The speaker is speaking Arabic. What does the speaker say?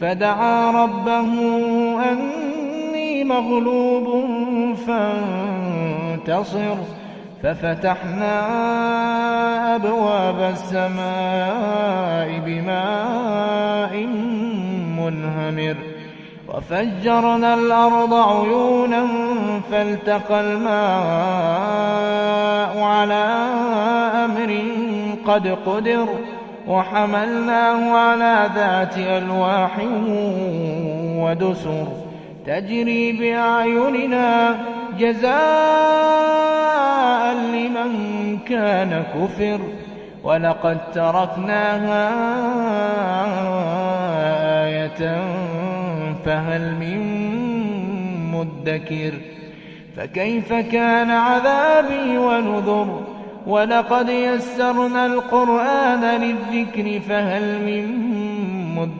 فدعا ربه أني مغلوب فانتصر. ففتحنا أبواب السماء بماء منهمر وفجرنا الأرض عيونا فالتقى الماء على أمر قد قدر وحملناه على ذات ألواح ودسر تجري بأعيننا جزاء لمن كان كفر. ولقد تركناها آية فهل من مدكر. فكيف كان عذابي ونذر. ولقد يسرنا القرآن للذكر فهل من مدكر.